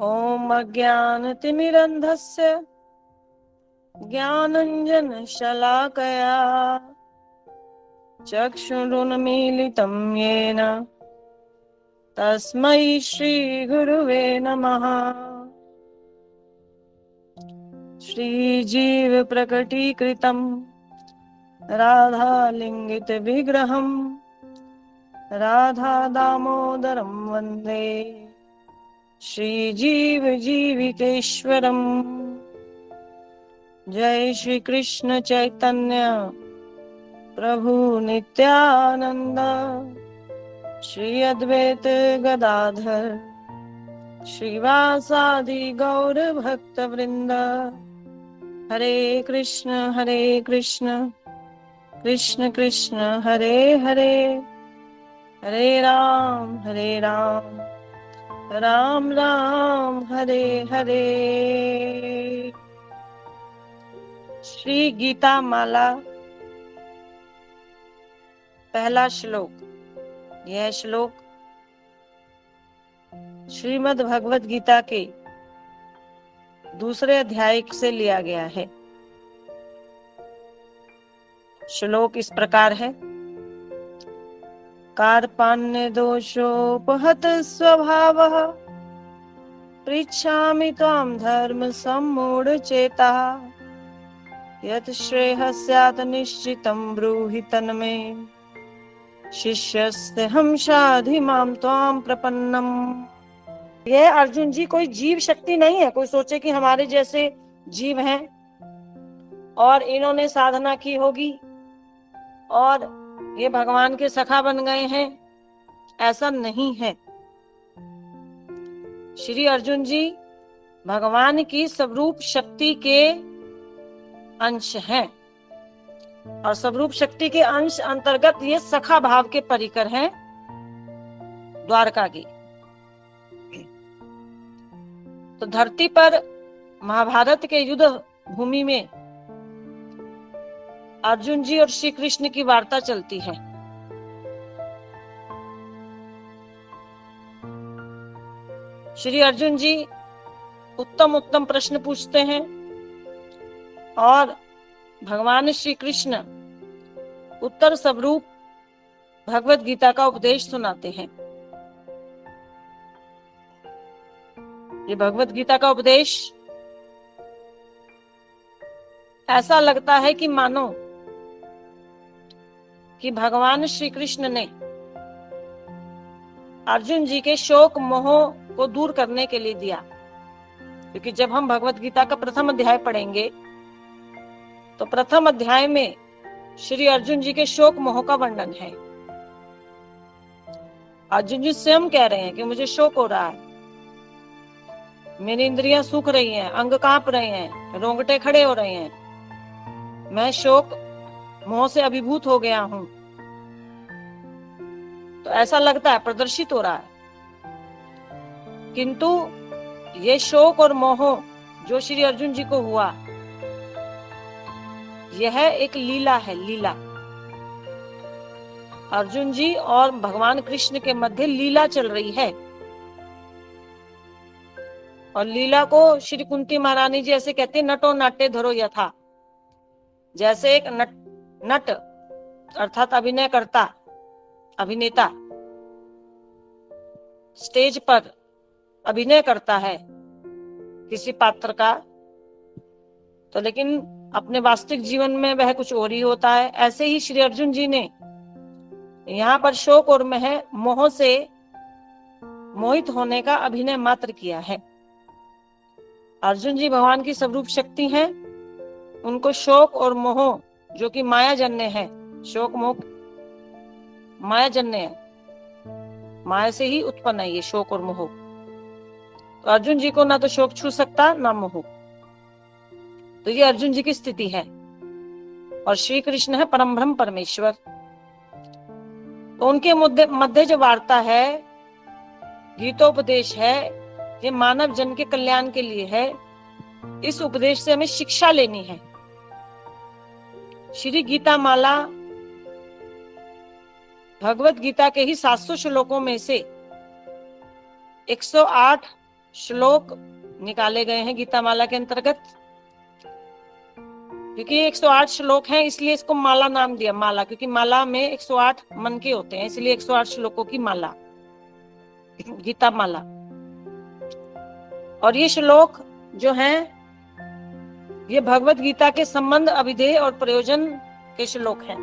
ओम अज्ञानतिमिरन्धस्य ज्ञानाञ्जनशलाकया चक्षुरुन्मीलितं येन तस्मै श्रीगुरुवे नमः। श्रीजीवप्रकटीकृतं राधालिङ्गितविग्रहं राधादामोदरं वन्दे श्रीजीवजीवितेश्वरम्। जय श्री कृष्ण चैतन्य प्रभु नित्यानंद, श्री अद्वैत गदाधर श्रीवासादि गौर भक्त वृंद। हरे कृष्ण कृष्ण कृष्ण हरे हरे, हरे राम राम राम हरे हरे। श्री गीता माला पहला श्लोक। यह श्लोक श्रीमद् भगवत गीता के दूसरे अध्याय से लिया गया है। श्लोक इस प्रकार है। कार्पण्य दोषोपहत स्वभावः पृच्छामि त्वां धर्म सम्मूढ़ चेतः यत् श्रेयः स्यात् निश्चितं ब्रूहि तन्मे शिष्यस्तेऽहं शाधि मां त्वां प्रपन्नम्। यह अर्जुन जी कोई जीव शक्ति नहीं है। कोई सोचे कि हमारे जैसे जीव हैं और इन्होंने साधना की होगी और ये भगवान के सखा बन गए हैं, ऐसा नहीं है। श्री अर्जुन जी भगवान की स्वरूप शक्ति के अंश हैं और स्वरूप शक्ति के अंश अंतर्गत ये सखा भाव के परिकर हैं द्वारका की। तो धरती पर महाभारत के युद्ध भूमि में अर्जुन जी और श्री कृष्ण की वार्ता चलती है। श्री अर्जुन जी उत्तम उत्तम प्रश्न पूछते हैं और भगवान श्री कृष्ण उत्तर स्वरूप भगवत गीता का उपदेश सुनाते हैं। ये भगवत गीता का उपदेश ऐसा लगता है कि मानो कि भगवान श्री कृष्ण ने अर्जुन जी के शोक मोह को दूर करने के लिए दिया। क्योंकि जब हम भगवत गीता का प्रथम अध्याय पढ़ेंगे तो प्रथम अध्याय में श्री अर्जुन जी के शोक मोह का वर्णन है। अर्जुन जी स्वयं कह रहे हैं कि मुझे शोक हो रहा है, मेरी इंद्रियां सूख रही हैं, अंग कांप रहे हैं, रोंगटे खड़े हो रहे हैं, मैं शोक मोह से अभिभूत हो गया हूं। तो ऐसा लगता है प्रदर्शित हो रहा है, किंतु ये शोक और मोह जो श्री अर्जुन जी को हुआ, यह एक लीला है। लीला अर्जुन जी और भगवान कृष्ण के मध्य लीला चल रही है। और लीला को श्री कुंती महारानी जी ऐसे कहते हैं, नटो नाट्य धरो यथा। जैसे एक नट अर्थात अभिनय करता, अभिनेता स्टेज पर अभिनय करता है किसी पात्र का, तो लेकिन अपने वास्तविक जीवन में वह कुछ और ही होता है। ऐसे ही श्री अर्जुन जी ने यहाँ पर शोक और मोह से मोहित होने का अभिनय मात्र किया है। अर्जुन जी भगवान की स्वरूप शक्ति हैं, उनको शोक और मोह जो कि माया जन्य है, शोक मोह माया जन्य है, माया से ही उत्पन्न है ये शोक और मोह। तो अर्जुन जी को ना तो शोक छू सकता ना मोह। तो ये अर्जुन जी की स्थिति है और श्री कृष्ण है परम ब्रह्म परमेश्वर। तो उनके मध्य जो वार्ता है, गीतोपदेश है, ये मानव जन के कल्याण के लिए है। इस उपदेश से हमें शिक्षा लेनी है। श्री गीता माला भगवत गीता के ही 700 श्लोकों में से 108 श्लोक निकाले गए हैं गीता माला के अंतर्गत। क्योंकि 108 श्लोक हैं इसलिए इसको माला नाम दिया, माला, क्योंकि माला में 108 मन के होते हैं, इसलिए 108 श्लोकों की माला, गीता माला। और ये श्लोक जो हैं ये भगवत गीता के संबंध, अभिधेय और प्रयोजन के श्लोक हैं।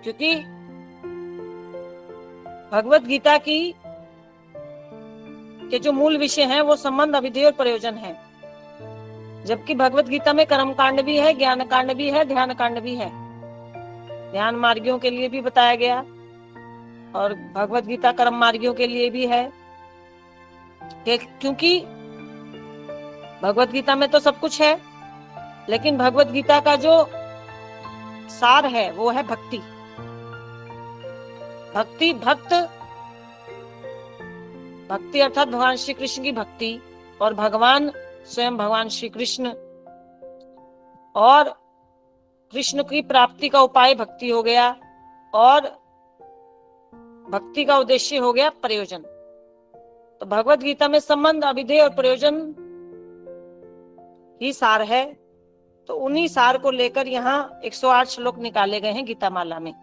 क्योंकि भगवत गीता की के जो मूल विषय हैं वो संबंध, अभिधेय और प्रयोजन है। जबकि भगवत गीता में कर्म कांड भी है, ज्ञान कांड भी है, ध्यान कांड भी है। ध्यान मार्गियों के लिए भी बताया गया और भगवत गीता कर्म मार्गियों के लिए भी है। क्योंकि भगवत गीता में तो सब कुछ है, लेकिन भगवत गीता का जो सार है वो है भक्ति। भक्ति, भक्ति अर्थात भगवान श्री कृष्ण की भक्ति, और भगवान स्वयं भगवान श्री कृष्ण, और कृष्ण की प्राप्ति का उपाय भक्ति हो गया, और भक्ति का उद्देश्य हो गया प्रयोजन। तो भगवत गीता में संबंध, अभिधेय और प्रयोजन ही सार है। तो उन्हीं सार को लेकर यहाँ 108 श्लोक निकाले गए हैं गीता माला में।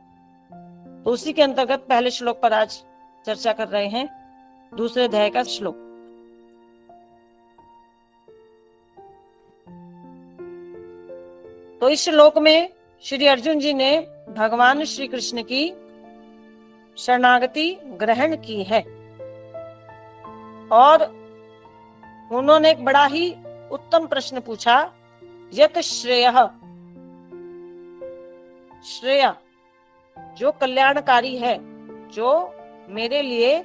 तो उसी के अंतर्गत पहले श्लोक पर आज चर्चा कर रहे हैं, दूसरे अध्याय का श्लोक। तो इस श्लोक में श्री अर्जुन जी ने भगवान श्री कृष्ण की शरणागति ग्रहण की है, और उन्होंने एक बड़ा ही उत्तम प्रश्न पूछा, यत श्रेयः, श्रेय जो कल्याणकारी है, जो मेरे लिए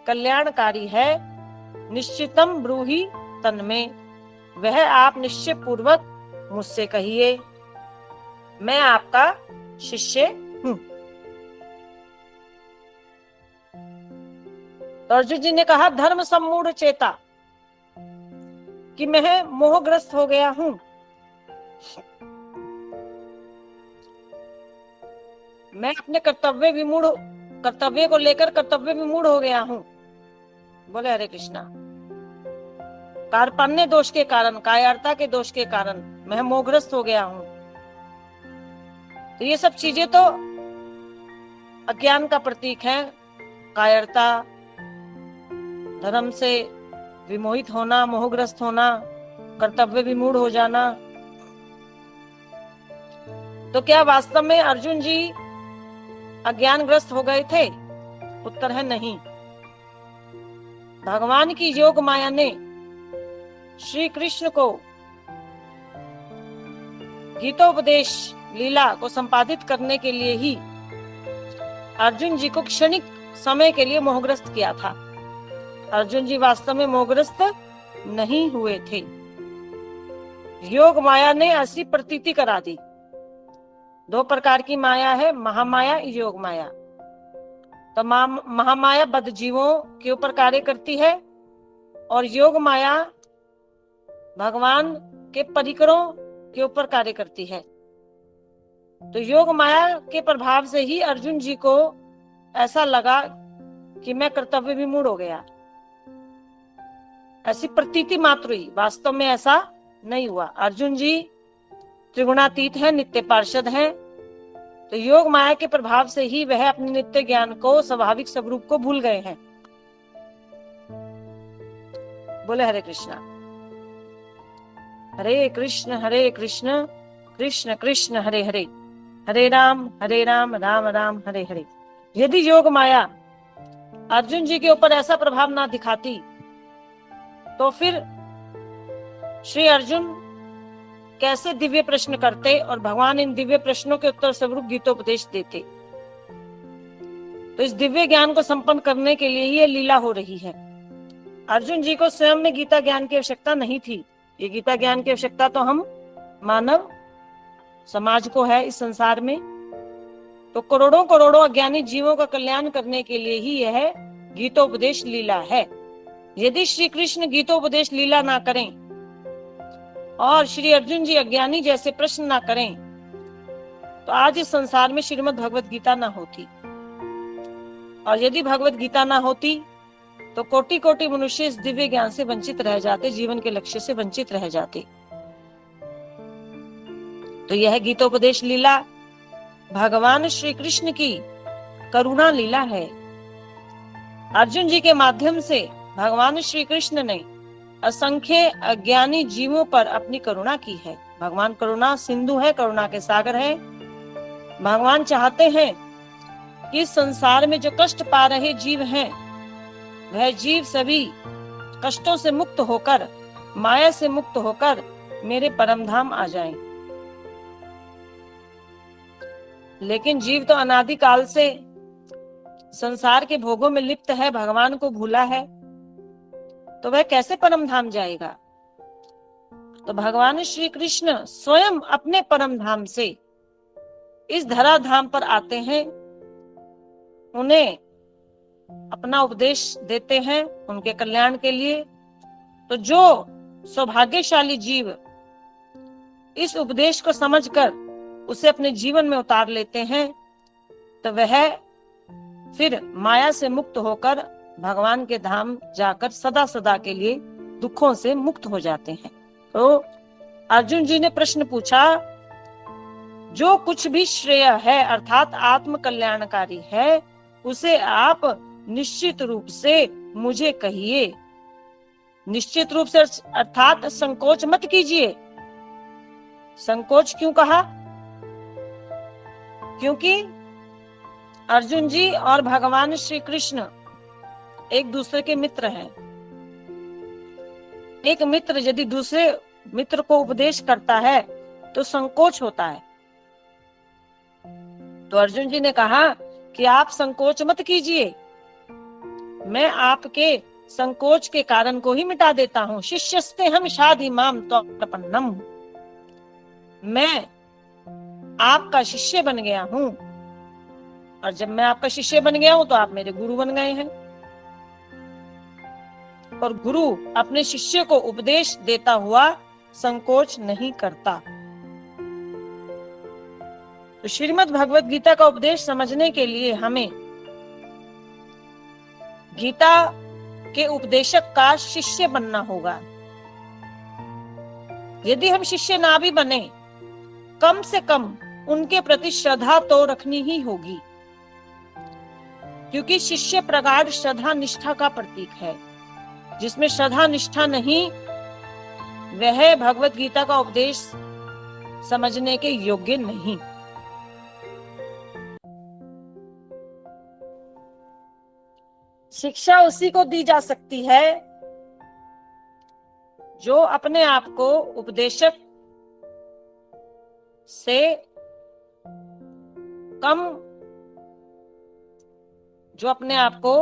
कल्याणकारी है, निश्चितम ब्रूहि तन्मे, वह आप निश्चय पूर्वक मुझसे कहिए, मैं आपका शिष्य हूं। तो अर्जुन जी ने कहा, धर्म सम्मूढ़ चेता, कि मैं मोहग्रस्त हो गया हूं। मैं अपने कर्तव्य को लेकर कर्तव्य विमूढ़ हो गया हूं। बोले हरे कृष्णा। कार्पण्य दोष के कारण, कायरता के दोष के कारण मैं मोहग्रस्त हो गया हूं। तो ये सब चीजें तो अज्ञान का प्रतीक है। कायरता, धर्म से विमोहित होना, मोहग्रस्त होना, कर्तव्य विमूढ़ हो जाना। तो क्या वास्तव में अर्जुन जी अज्ञानग्रस्त हो गए थे? उत्तर है नहीं। भगवान की योग माया ने श्री कृष्ण को गीतोपदेश लीला को संपादित करने के लिए ही अर्जुन जी को क्षणिक समय के लिए मोहग्रस्त किया था। अर्जुन जी वास्तव में मोहग्रस्त नहीं हुए थे। योग माया ने ऐसी प्रतीति करा दी। दो प्रकार की माया है, महामाया, योग माया। तो महामाया बद्ध जीवों के ऊपर कार्य करती है, और योग माया भगवान के परिकरों के ऊपर कार्य करती है। तो योग माया के प्रभाव से ही अर्जुन जी को ऐसा लगा कि मैं कर्तव्य विमूढ़ हो गया। ऐसी प्रतीति मात्र हुई, वास्तव में ऐसा नहीं हुआ। अर्जुन जी त्रिगुणातीत हैं, नित्य पार्षद हैं। तो योग माया के प्रभाव से ही वह अपने नित्य ज्ञान को, स्वाभाविक स्वरूप को भूल गए हैं। बोले हरे कृष्णा। हरे कृष्ण कृष्ण कृष्ण हरे हरे, हरे राम राम राम हरे हरे। यदि योग माया अर्जुन जी के ऊपर ऐसा प्रभाव ना दिखाती तो फिर श्री अर्जुन कैसे दिव्य प्रश्न करते और भगवान इन दिव्य प्रश्नों के उत्तर स्वरूप गीतोपदेश देते। तो इस दिव्य ज्ञान को संपन्न करने के लिए ये लीला हो रही है। अर्जुन जी को स्वयं में गीता ज्ञान की आवश्यकता नहीं थी। ये गीता ज्ञान की आवश्यकता तो हम मानव समाज को है इस संसार में। तो करोड़ों करोड़ों अज्ञानी जीवों का कल्याण करने के लिए ही यह गीतोपदेश लीला है। यदि श्री कृष्ण गीतोपदेश लीला ना करें और श्री अर्जुन जी अज्ञानी जैसे प्रश्न ना करें, तो आज इस संसार में श्रीमद् भगवत गीता ना होती। और यदि भगवत गीता ना होती तो कोटि कोटि मनुष्य इस दिव्य ज्ञान से वंचित रह जाते, जीवन के लक्ष्य से वंचित रह जाते। तो यह गीतोपदेश लीला भगवान श्री कृष्ण की करुणा लीला है। अर्जुन जी के माध्यम से भगवान श्री कृष्ण ने असंख्य अज्ञानी जीवों पर अपनी करुणा की है। भगवान करुणा सिंधु है, करुणा के सागर है। भगवान चाहते हैं कि इस संसार में जो कष्ट पा रहे जीव हैं, वह जीव सभी कष्टों से मुक्त होकर, माया से मुक्त होकर मेरे परम धाम आ जाएं। लेकिन जीव तो अनादि काल से संसार के भोगों में लिप्त है, भगवान को भूला है, तो वह कैसे परम धाम जाएगा? तो भगवान श्री कृष्ण स्वयं अपने परम धाम से इस धरा धाम पर आते हैं, उन्हें अपना उपदेश देते हैं उनके कल्याण के लिए। तो जो सौभाग्यशाली जीव इस उपदेश को समझकर उसे अपने जीवन में उतार लेते हैं, तो वह फिर माया से मुक्त होकर भगवान के धाम जाकर सदा सदा के लिए दुखों से मुक्त हो जाते हैं। तो अर्जुन जी ने प्रश्न पूछा, जो कुछ भी श्रेय है अर्थात आत्म कल्याणकारी है, उसे आप निश्चित रूप से मुझे कहिए। निश्चित रूप से अर्थात संकोच मत कीजिए। संकोच क्यों कहा? क्योंकि अर्जुन जी और भगवान श्री कृष्ण एक दूसरे के मित्र हैं। एक मित्र यदि दूसरे मित्र को उपदेश करता है तो संकोच होता है। तो अर्जुन जी ने कहा कि आप संकोच मत कीजिए, मैं आपके संकोच के कारण को ही मिटा देता हूं। शिष्यस्ते हम शाधि माम त्वप्रपन्नम, मैं आपका शिष्य बन गया हूं, और जब मैं आपका शिष्य बन गया हूं तो आप मेरे गुरु बन गए हैं। और गुरु अपने शिष्य को उपदेश देता हुआ संकोच नहीं करता। तो श्रीमद् भगवत गीता का उपदेश समझने के लिए हमें गीता के उपदेशक का शिष्य बनना होगा। यदि हम शिष्य ना भी बने, कम से कम उनके प्रति श्रद्धा तो रखनी ही होगी, क्योंकि शिष्य प्रगाढ़ श्रद्धा निष्ठा का प्रतीक है। जिसमें श्रद्धा निष्ठा नहीं, वह भगवत गीता का उपदेश समझने के योग्य नहीं। शिक्षा उसी को दी जा सकती है जो अपने आप को उपदेशक से कम, जो अपने आप को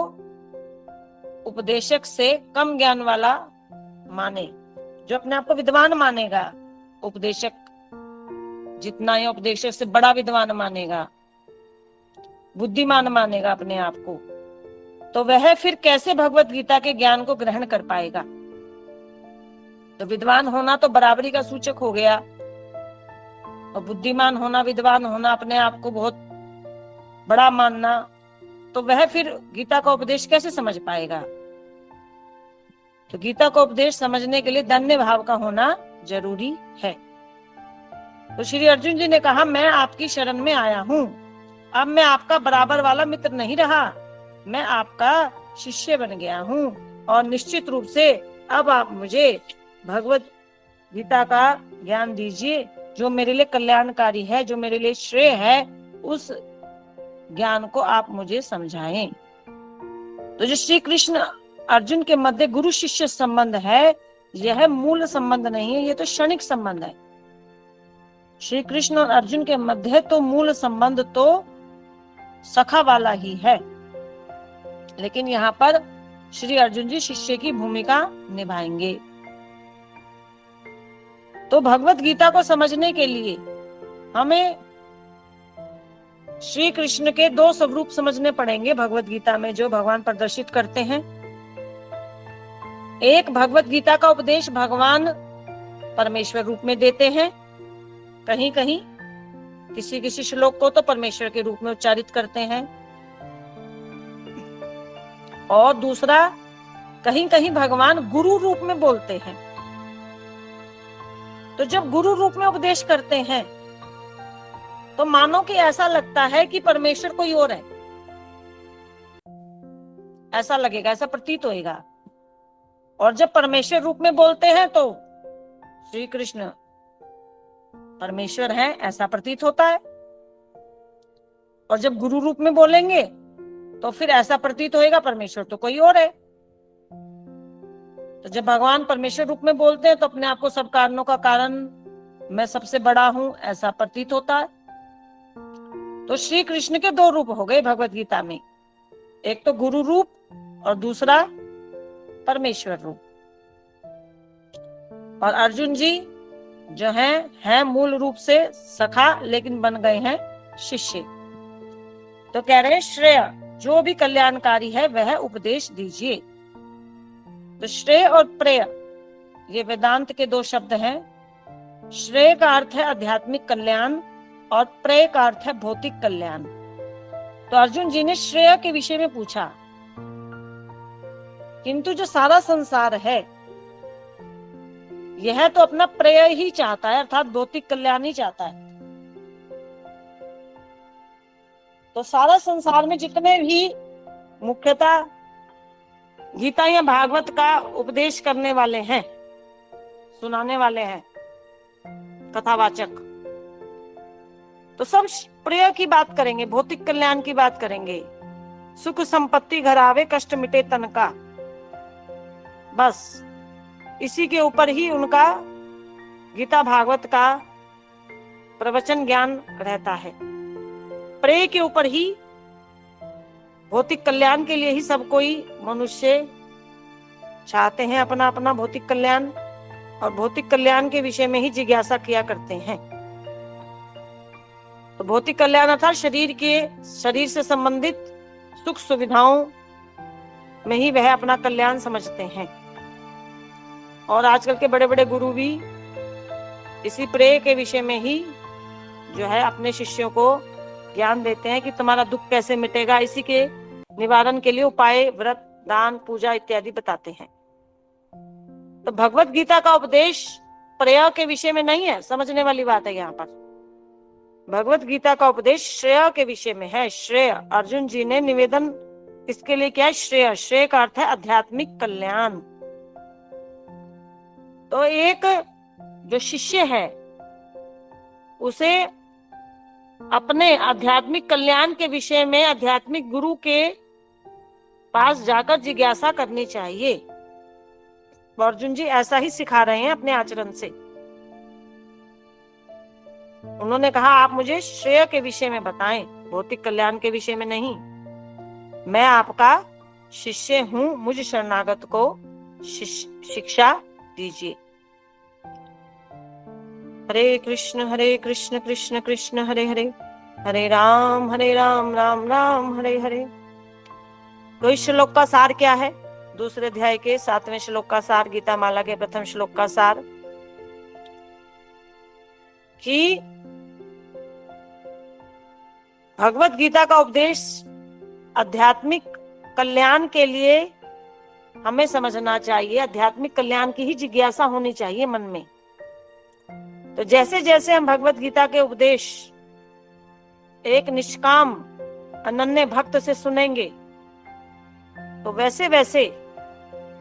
उपदेशक से कम ज्ञान वाला माने, जो अपने आप को विद्वान मानेगा। उपदेशक जितना या उपदेशक से बड़ा विद्वान मानेगा, बुद्धिमान मानेगा अपने आप को, तो वह फिर कैसे भगवत गीता के ज्ञान को ग्रहण कर पाएगा? तो विद्वान होना तो बराबरी का सूचक हो गया, और बुद्धिमान होना, विद्वान होना, अपने आप को बहुत बड़ा मानना, तो वह फिर गीता का उपदेश कैसे समझ पाएगा? तो गीता का उपदेश समझने के लिए धन्य भाव का होना जरूरी है। तो श्री अर्जुन जी ने कहा, मैं आपकी शरण में आया हूं, अब मैं आपका बराबर वाला मित्र नहीं रहा, मैं आपका शिष्य बन गया हूं, और निश्चित रूप से अब आप मुझे भगवत गीता का ज्ञान दीजिए, जो मेरे लिए कल्याणकारी है, जो मेरे लिए श्रेय है, उस ज्ञान को आप मुझे समझाएं। तो जो श्री कृष्ण अर्जुन के मध्य गुरु शिष्य संबंध है, यह मूल संबंध नहीं है, यह तो क्षणिक संबंध है। श्री कृष्ण और अर्जुन के मध्य तो मूल संबंध तो सखा वाला ही है, लेकिन यहाँ पर श्री अर्जुन जी शिष्य की भूमिका निभाएंगे। तो भगवत गीता को समझने के लिए हमें श्री कृष्ण के दो स्वरूप समझने पड़ेंगे भगवत गीता में, जो भगवान प्रदर्शित करते हैं। एक, भगवत गीता का उपदेश भगवान परमेश्वर रूप में देते हैं, कहीं कहीं किसी किसी श्लोक को तो परमेश्वर के रूप में उच्चारित करते हैं। और दूसरा कहीं कहीं भगवान गुरु रूप में बोलते हैं। तो जब गुरु रूप में उपदेश करते हैं तो मानो कि ऐसा लगता है कि परमेश्वर कोई और है, ऐसा लगेगा, ऐसा प्रतीत होएगा। और जब परमेश्वर रूप में बोलते हैं तो श्री कृष्ण परमेश्वर है, ऐसा प्रतीत होता है। और जब गुरु रूप में बोलेंगे तो फिर ऐसा प्रतीत होएगा परमेश्वर तो कोई और है। तो जब भगवान परमेश्वर रूप में बोलते हैं तो अपने आप को सब कारणों का कारण, मैं सबसे बड़ा हूं, ऐसा प्रतीत होता है। तो श्री कृष्ण के दो रूप हो गए भगवत गीता में, एक तो गुरु रूप और दूसरा परमेश्वर रूप। और अर्जुन जी जो हैं मूल रूप से सखा, लेकिन बन गए हैं शिष्य। तो कह रहे हैं श्रेय जो भी कल्याणकारी है वह उपदेश दीजिए। तो श्रेय और प्रेय ये वेदांत के दो शब्द हैं। श्रेय का अर्थ है आध्यात्मिक कल्याण और प्रेय का अर्थ है भौतिक कल्याण। तो अर्जुन जी ने श्रेय के विषय में पूछा, किंतु जो सारा संसार है यह तो अपना प्रेय ही चाहता है, अर्थात भौतिक कल्याण ही चाहता है। तो सारा संसार में जितने भी मुख्यतः गीता या भागवत का उपदेश करने वाले हैं, सुनाने वाले हैं, कथावाचक, तो सब प्रेय की बात करेंगे, भौतिक कल्याण की बात करेंगे। सुख संपत्ति घर आवे, कष्ट मिटे तन का, बस इसी के ऊपर ही उनका गीता भागवत का प्रवचन ज्ञान रहता है। प्रेय के ऊपर ही, भौतिक कल्याण के लिए ही सब कोई मनुष्य चाहते हैं अपना अपना भौतिक कल्याण, और भौतिक कल्याण के विषय में ही जिज्ञासा किया करते हैं। तो भौतिक कल्याण अर्थात शरीर से संबंधित सुख सुविधाओं में ही वह अपना कल्याण समझते हैं। और आजकल के बड़े बड़े गुरु भी इसी प्रेय के विषय में ही जो है अपने शिष्यों को ज्ञान देते हैं कि तुम्हारा दुख कैसे मिटेगा, इसी के निवारण के लिए उपाय, व्रत, दान, पूजा इत्यादि बताते हैं। तो भगवत गीता का उपदेश प्रेय के विषय में नहीं है, समझने वाली बात है यहाँ पर। भगवत गीता का उपदेश श्रेय के विषय में है। श्रेय अर्जुन जी ने निवेदन इसके लिए किया है। श्रेय का अर्थ है आध्यात्मिक कल्याण। तो एक जो शिष्य है उसे अपने आध्यात्मिक कल्याण के विषय में आध्यात्मिक गुरु के पास जाकर जिज्ञासा करनी चाहिए। अर्जुन जी ऐसा ही सिखा रहे हैं अपने आचरण से। उन्होंने कहा आप मुझे श्रेय के विषय में बताएं, भौतिक कल्याण के विषय में नहीं। मैं आपका शिष्य हूं, मुझ शरणागत को शिक्षा दीजिए। हरे कृष्ण कृष्ण कृष्ण हरे हरे, हरे राम राम राम हरे हरे। तो इस श्लोक का सार क्या है? दूसरे अध्याय के 7वें श्लोक का सार, गीता माला के प्रथम श्लोक का सार, कि भगवत गीता का उपदेश आध्यात्मिक कल्याण के लिए हमें समझना चाहिए। आध्यात्मिक कल्याण की ही जिज्ञासा होनी चाहिए मन में। तो जैसे जैसे हम भगवत गीता के उपदेश एक निष्काम अनन्य भक्त से सुनेंगे तो वैसे वैसे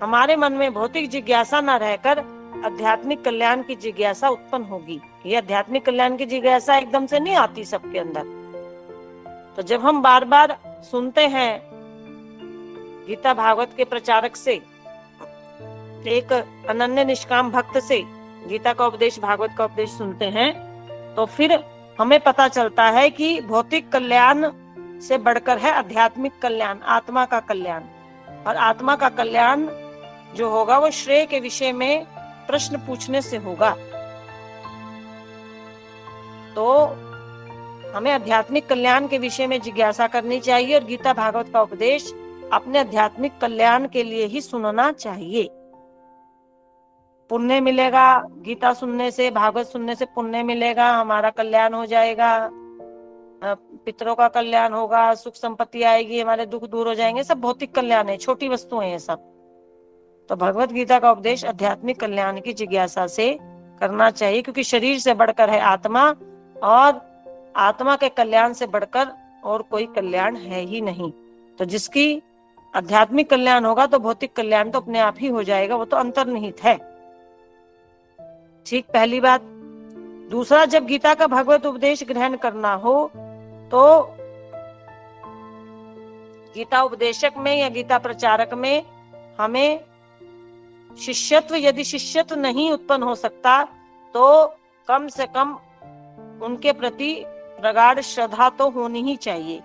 हमारे मन में भौतिक जिज्ञासा न रहकर आध्यात्मिक कल्याण की जिज्ञासा उत्पन्न होगी। ये आध्यात्मिक कल्याण की जिज्ञासा एकदम से नहीं आती सबके अंदर। तो जब हम बार बार सुनते हैं गीता भागवत के प्रचारक से, एक अनन्य निष्काम भक्त से गीता का उपदेश, भागवत का उपदेश सुनते हैं, तो फिर हमें पता चलता है कि भौतिक कल्याण से बढ़कर है आध्यात्मिक कल्याण, आत्मा का कल्याण। और आत्मा का कल्याण जो होगा वो श्रेय के विषय में प्रश्न पूछने से होगा। तो हमें आध्यात्मिक कल्याण के विषय में जिज्ञासा करनी चाहिए और गीता भागवत का उपदेश अपने आध्यात्मिक कल्याण के लिए ही सुनना चाहिए। पुण्य मिलेगा, गीता सुनने से, भागवत सुनने से पुण्य मिलेगा, हमारा कल्याण हो जाएगा। पितरों का कल्याण होगा, सुख संपत्ति आएगी, हमारे दुख दूर हो जाएंगे, सब भौतिक कल्याण है, छोटी वस्तुएं हैं सब। तो भगवत गीता का उपदेश आध्यात्मिक कल्याण की जिज्ञासा से करना चाहिए, क्योंकि शरीर से बढ़कर है आत्मा, और आत्मा के कल्याण से बढ़कर और कोई कल्याण है ही नहीं। तो जिसकी आध्यात्मिक कल्याण होगा तो भौतिक कल्याण तो अपने आप ही हो जाएगा, वो तो अंतर्निहित है। ठीक, पहली बात। दूसरा, जब गीता का भगवत उपदेश ग्रहण करना हो तो गीता उपदेशक में या गीता प्रचारक में हमें शिष्यत्व, यदि शिष्यत्व नहीं उत्पन्न हो सकता तो कम से कम उनके प्रति प्रगाढ़ श्रद्धा तो होनी ही चाहिए।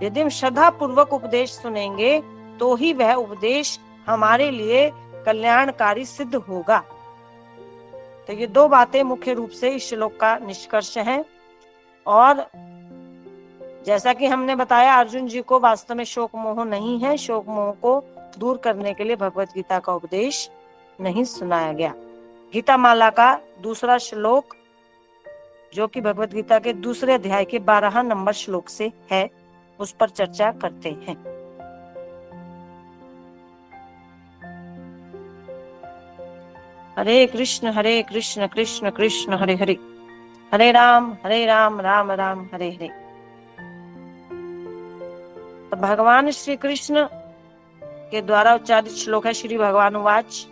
यदि हम श्रद्धा पूर्वक उपदेश सुनेंगे तो ही वह उपदेश हमारे लिए कल्याणकारी सिद्ध होगा। तो ये दो बातें मुख्य रूप से इस श्लोक का निष्कर्ष है। और जैसा कि हमने बताया, अर्जुन जी को वास्तव में शोक मोह नहीं है, शोक मोह को दूर करने के लिए भगवत गीता का उपदेश नहीं सुनाया गया। गीता माला का दूसरा श्लोक, जो कि भगवत गीता के दूसरे अध्याय के 12 नंबर श्लोक से है, उस पर चर्चा करते हैं। हरे कृष्ण कृष्ण कृष्ण हरे हरे, हरे राम राम राम हरे हरे। तो भगवान श्री कृष्ण के द्वारा उच्चारित श्लोक है। श्री भगवान उवाच,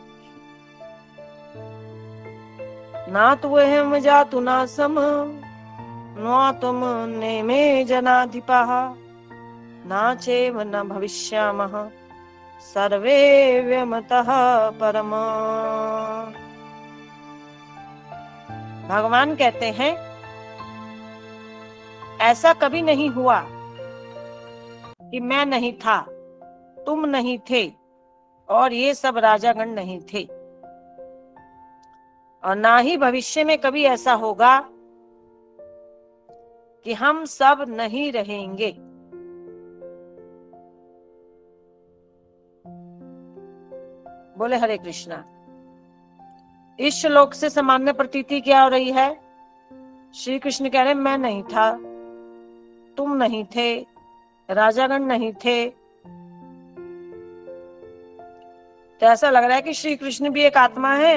ना तो वह जातु नासम न तुम नेमे जनाधिपः ना चैव न भविष्यामः सर्वे व्यमतः परम। भगवान कहते हैं, ऐसा कभी नहीं हुआ कि मैं नहीं था, तुम नहीं थे, और ये सब राजागण नहीं थे, और ना ही भविष्य में कभी ऐसा होगा कि हम सब नहीं रहेंगे। बोले हरे कृष्णा। इस श्लोक से सामान्य प्रतीति क्या हो रही है? श्री कृष्ण कह रहे, मैं नहीं था, तुम नहीं थे, राजागण नहीं थे। तो ऐसा लग रहा है कि श्री कृष्ण भी एक आत्मा है।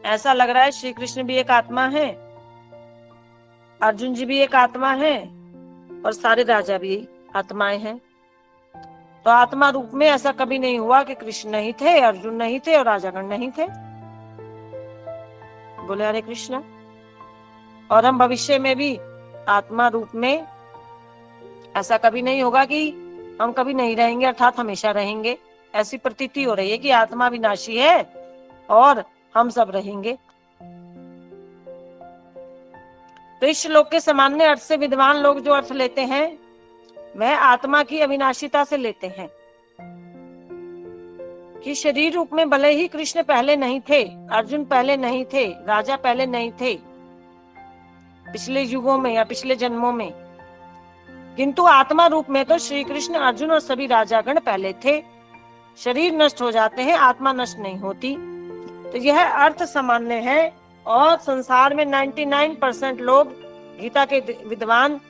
ऐसा लग रहा है श्री कृष्ण भी एक आत्मा है, अर्जुन जी भी एक आत्मा है, और सारे राजा भी आत्माएं हैं। तो आत्मा रूप में ऐसा कभी नहीं हुआ कि कृष्ण नहीं थे, अर्जुन नहीं थे और राजागण नहीं थे। बोले हरे कृष्ण। और हम भविष्य में भी आत्मा रूप में ऐसा कभी नहीं होगा कि हम कभी नहीं रहेंगे, अर्थात हमेशा रहेंगे। ऐसी प्रतीति हो रही है कि आत्मा विनाशी है और हम सब रहेंगे। तो इस श्लोक के सामान्य अर्थ से विद्वान लोग जो अर्थ लेते हैं वह आत्मा की अविनाशिता से लेते हैं कि शरीर रूप में भले ही कृष्ण पहले नहीं थे, अर्जुन पहले नहीं थे, राजा पहले नहीं थे पिछले युगों में या पिछले जन्मों में, किंतु आत्मा रूप में तो श्री कृष्ण, अर्जुन और सभी राजागण पहले थे। शरीर नष्ट हो जाते हैं, आत्मा नष्ट नहीं होती। तो यह अर्थ सामान्य है और संसार में 99% लोग, गीता के विद्वान,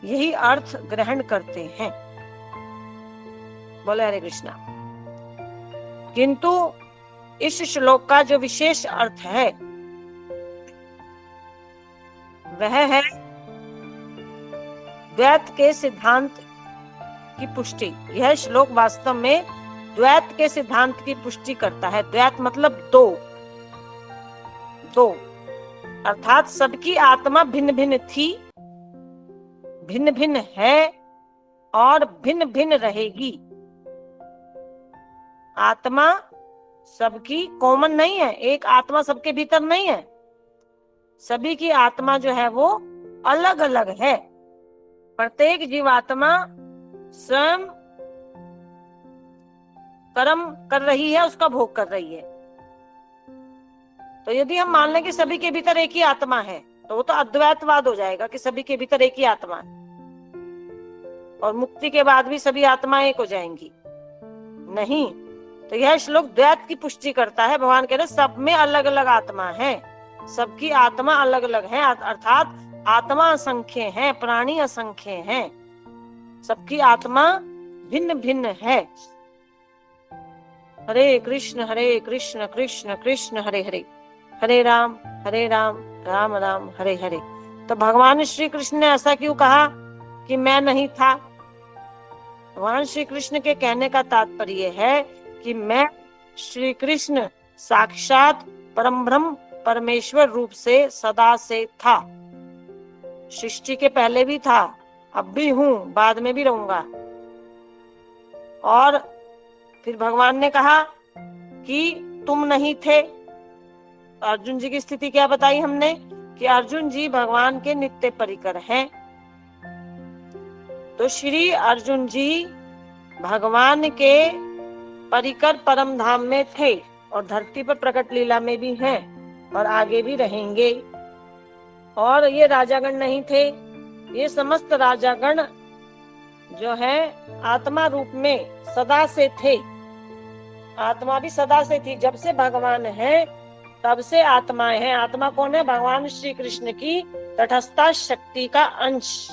यही अर्थ ग्रहण करते हैं। बोले हरे कृष्णा। किंतु इस श्लोक का जो विशेष अर्थ है वह है द्वैत के सिद्धांत की पुष्टि। यह श्लोक वास्तव में द्वैत के सिद्धांत की पुष्टि करता है। द्वैत मतलब दो, अर्थात सबकी आत्मा भिन्न भिन्न थी, भिन्न भिन्न है और भिन्न भिन्न रहेगी। आत्मा सबकी कॉमन नहीं है, एक आत्मा सबके भीतर नहीं है। सभी की आत्मा जो है वो अलग अलग है। प्रत्येक जीवात्मा स्वयं कर्म कर रही है, उसका भोग कर रही है। तो यदि हम मान लें कि सभी के भीतर एक ही आत्मा है तो वो तो अद्वैतवाद हो जाएगा कि सभी के भीतर एक ही आत्मा है और मुक्ति के बाद भी सभी आत्माएं एक हो जाएंगी। नहीं, तो यह श्लोक द्वैत की पुष्टि करता है। भगवान कह रहे सब में अलग अलग आत्मा है, सबकी आत्मा अलग अलग है, अर्थात आत्मा असंख्य है, प्राणी असंख्य है, सबकी आत्मा भिन्न भिन्न है। हरे कृष्ण कृष्ण कृष्ण हरे हरे, हरे राम राम राम हरे हरे। तो भगवान श्री कृष्ण ने ऐसा क्यों कहा कि मैं नहीं था? भगवान श्री कृष्ण के कहने का तात्पर्य है कि मैं श्री कृष्ण साक्षात परम ब्रह्म परमेश्वर रूप से सदा से था। सृष्टि के पहले भी था, अब भी हूं, बाद में भी रहूंगा। और फिर भगवान ने कहा कि तुम नहीं थे। अर्जुन जी की स्थिति क्या बताई हमने कि अर्जुन जी भगवान के नित्य परिकर हैं। तो श्री अर्जुन जी भगवान के परिकर परम धाम में थे और धरती पर प्रकट लीला में भी हैं और आगे भी रहेंगे। और ये राजागण नहीं थे, ये समस्त राजागण जो है आत्मा रूप में सदा से थे। आत्मा भी सदा से थी, जब से भगवान है तब से आत्माएं हैं। आत्मा कौन है? भगवान श्री कृष्ण की तटस्था शक्ति का अंश।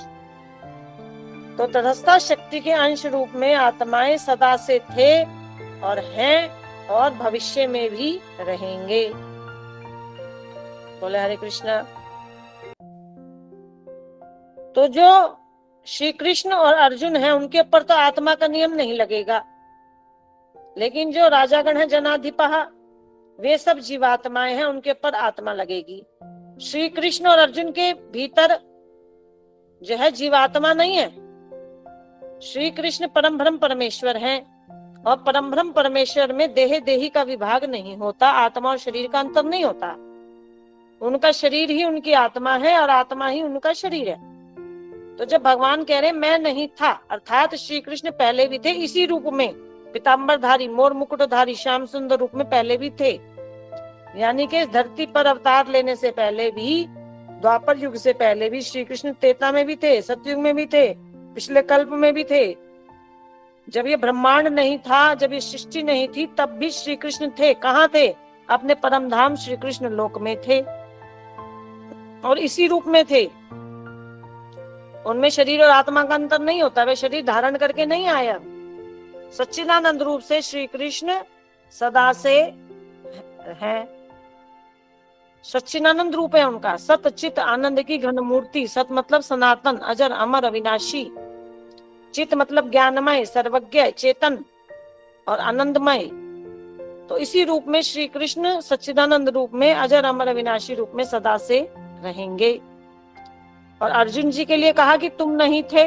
तो तटस्था शक्ति के अंश रूप में आत्माएं सदा से थे और हैं और भविष्य में भी रहेंगे। बोले हरे कृष्णा। तो जो श्री कृष्ण और अर्जुन हैं उनके ऊपर तो आत्मा का नियम नहीं लगेगा, लेकिन जो राजागण है जनाधिपा, वे सब जीवात्माएं हैं, उनके ऊपर आत्मा लगेगी। श्री कृष्ण और अर्जुन के भीतर जो है जीवात्मा नहीं है। श्री कृष्ण परम ब्रह्म परमेश्वर हैं और परम ब्रह्म परमेश्वर में देह देही का विभाग नहीं होता, आत्मा और शरीर का अंतर नहीं होता। उनका शरीर ही उनकी आत्मा है और आत्मा ही उनका शरीर है। तो जब भगवान कह रहे मैं नहीं था, अर्थात श्री कृष्ण पहले भी थे इसी रूप में, पीताम्बरधारी मोर मुकुटधारी श्याम सुंदर रूप में पहले भी थे। यानी कि इस धरती पर अवतार लेने से पहले भी, द्वापर युग से पहले भी श्री कृष्ण त्रेता में भी थे, सतयुग में भी थे, पिछले कल्प में भी थे। जब ये ब्रह्मांड नहीं था, जब ये सृष्टि नहीं थी, तब भी श्री कृष्ण थे। कहाँ थे? अपने परम धाम श्री कृष्ण लोक में थे और इसी रूप में थे। उनमें शरीर और आत्मा का अंतर नहीं होता, वे शरीर धारण करके नहीं आया। सच्चिदानंद रूप से श्री कृष्ण सदा से हैं। सच्चिदानंद रूप है उनका, सत चित आनंद की घन मूर्ति। सत मतलब सनातन, अजर, अमर, अविनाशी। चित मतलब ज्ञानमय, सर्वज्ञ, चेतन और आनंदमय। तो इसी रूप में श्री कृष्ण सच्चिदानंद रूप में, अजर, अमर, अविनाशी रूप में सदा से रहेंगे। और अर्जुन जी के लिए कहा कि तुम नहीं थे,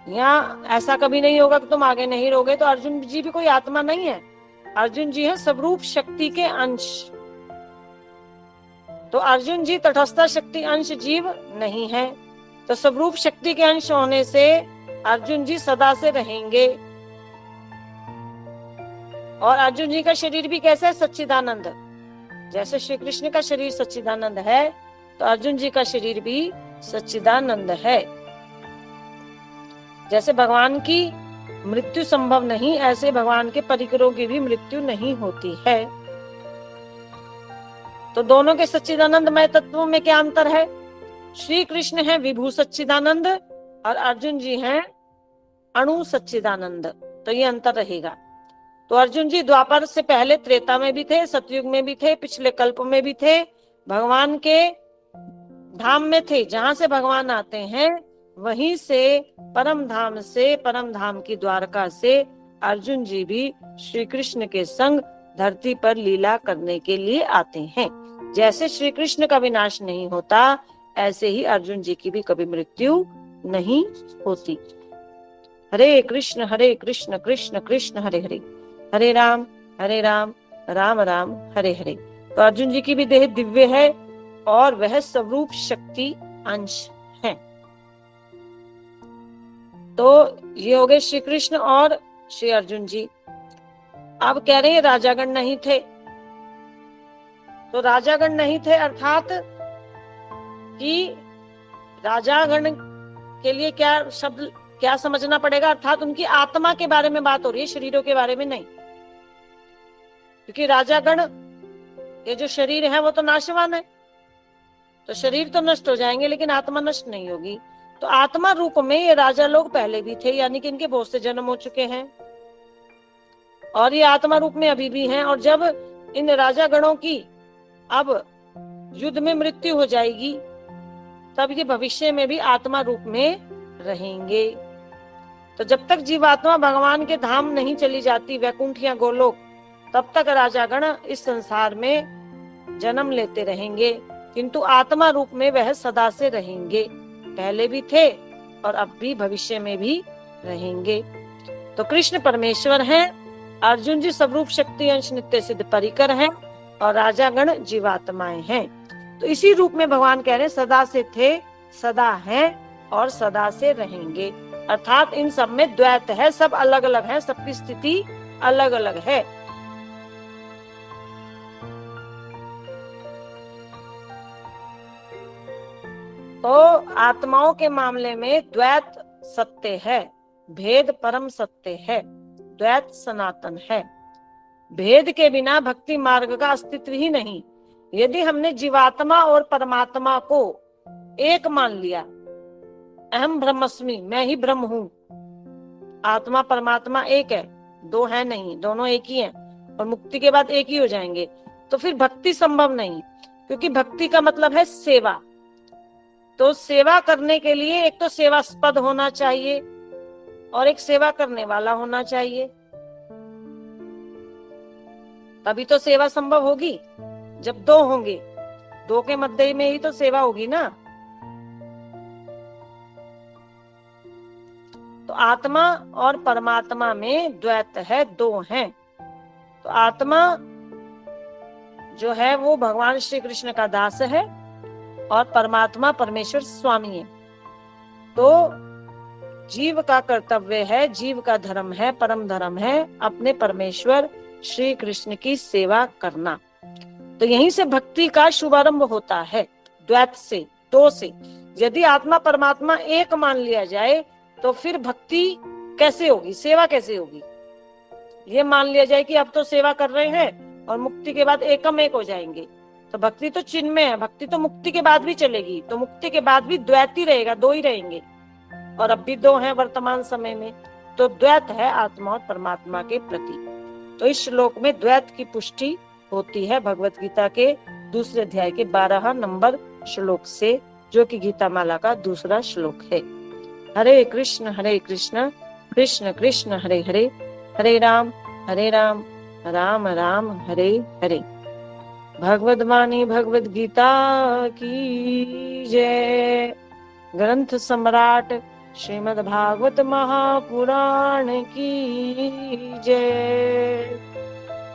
या ऐसा कभी नहीं होगा कि तुम आगे नहीं रहोगे। तो अर्जुन जी भी कोई आत्मा नहीं है, अर्जुन जी है स्वरूप शक्ति के अंश। तो अर्जुन जी तटस्थ शक्ति अंश जीव नहीं है, तो स्वरूप शक्ति के अंश होने से अर्जुन जी सदा से रहेंगे। और अर्जुन जी का शरीर भी कैसा है? सच्चिदानंद। जैसे श्री कृष्ण का शरीर सच्चिदानंद है, तो अर्जुन जी का शरीर भी सच्चिदानंद है। जैसे भगवान की मृत्यु संभव नहीं, ऐसे भगवान के परिकरों की भी मृत्यु नहीं होती है। तो दोनों के सच्चिदानंदमय तत्वों में क्या अंतर है? श्री कृष्ण है विभू सच्चिदानंद और अर्जुन जी हैं अणु सच्चिदानंद। तो ये अंतर रहेगा। तो अर्जुन जी द्वापर से पहले त्रेता में भी थे, सतयुग में भी थे, पिछले कल्प में भी थे, भगवान के धाम में थे। जहां से भगवान आते हैं वहीं से, परम धाम से, परम धाम की द्वारका से अर्जुन जी भी श्री कृष्ण के संग धरती पर लीला करने के लिए आते हैं। जैसे श्री कृष्ण का विनाश नहीं होता, ऐसे ही अर्जुन जी की भी कभी मृत्यु नहीं होती। हरे कृष्ण कृष्ण कृष्ण हरे हरे, हरे राम राम राम हरे हरे। तो अर्जुन जी की भी देह दिव्य है और वह स्वरूप शक्ति अंश है। तो ये हो गए श्री कृष्ण और श्री अर्जुन जी। अब कह रहे हैं राजागण नहीं थे। तो राजागण नहीं थे अर्थात कि राजागण के लिए क्या शब्द, क्या समझना पड़ेगा, अर्थात उनकी आत्मा के बारे में बात हो रही है, शरीरों के बारे में नहीं। क्योंकि राजागण, ये जो शरीर है वो तो नाशवान है, तो शरीर तो नष्ट हो जाएंगे लेकिन आत्मा नष्ट नहीं होगी। तो आत्मा रूप में ये राजा लोग पहले भी थे, यानी कि इनके बहुत से जन्म हो चुके हैं और ये आत्मा रूप में अभी भी हैं। और जब इन राजा गणों की अब युद्ध में मृत्यु हो जाएगी, तब ये भविष्य में भी आत्मा रूप में रहेंगे। तो जब तक जीवात्मा भगवान के धाम नहीं चली जाती, वैकुंठ या गोलोक, तब तक राजागण इस संसार में जन्म लेते रहेंगे, किंतु आत्मा रूप में वह सदा से रहेंगे। पहले भी थे और अब भी भविष्य में भी रहेंगे। तो कृष्ण परमेश्वर हैं, अर्जुन जी स्वरूप शक्ति अंश नित्य सिद्ध परिकर हैं और राजागण जीवात्माएं हैं। तो इसी रूप में भगवान कह रहे हैं सदा से थे, सदा हैं और सदा से रहेंगे। अर्थात इन सब में द्वैत है, सब अलग अलग है, सबकी स्थिति अलग अलग है। तो आत्माओं के मामले में द्वैत सत्य है, भेद परम सत्य है, द्वैत सनातन है। भेद के बिना भक्ति मार्ग का अस्तित्व ही नहीं। यदि हमने जीवात्मा और परमात्मा को एक मान लिया, अहम ब्रह्मस्मि, मैं ही ब्रह्म हूँ, आत्मा परमात्मा एक है, दो है नहीं, दोनों एक ही हैं और मुक्ति के बाद एक ही हो जाएंगे, तो फिर भक्ति संभव नहीं। क्योंकि भक्ति का मतलब है सेवा। तो सेवा करने के लिए एक तो सेवास्पद होना चाहिए और एक सेवा करने वाला होना चाहिए, तभी तो सेवा संभव होगी। जब दो होंगे, दो के मध्य में ही तो सेवा होगी ना। तो आत्मा और परमात्मा में द्वैत है, दो हैं। तो आत्मा जो है वो भगवान श्री कृष्ण का दास है और परमात्मा परमेश्वर स्वामी है। तो जीव का कर्तव्य है, जीव का धर्म है, परम धर्म है अपने परमेश्वर श्री कृष्ण की सेवा करना। तो यहीं से भक्ति का शुभारंभ होता है, द्वैत से, दो से। यदि आत्मा परमात्मा एक मान लिया जाए तो फिर भक्ति कैसे होगी, सेवा कैसे होगी। ये मान लिया जाए कि अब तो सेवा कर रहे हैं और मुक्ति के बाद एकम एक हो जाएंगे, तो भक्ति तो चिन्मय है, भक्ति तो मुक्ति के बाद भी चलेगी। तो मुक्ति के बाद भी द्वैत ही रहेगा, दो ही रहेंगे और अब भी दो हैं वर्तमान समय में। तो द्वैत है आत्मा और परमात्मा के प्रति। तो इस श्लोक में द्वैत की पुष्टि होती है भगवत गीता के दूसरे अध्याय के 12 नंबर श्लोक से, जो कि गीता माला का दूसरा श्लोक है। हरे कृष्ण कृष्ण कृष्ण हरे हरे, हरे राम राम राम हरे हरे। भगवद वाणी भगवद गीता की जय। ग्रंथ सम्राट श्रीमद् भागवत महापुराण की जय।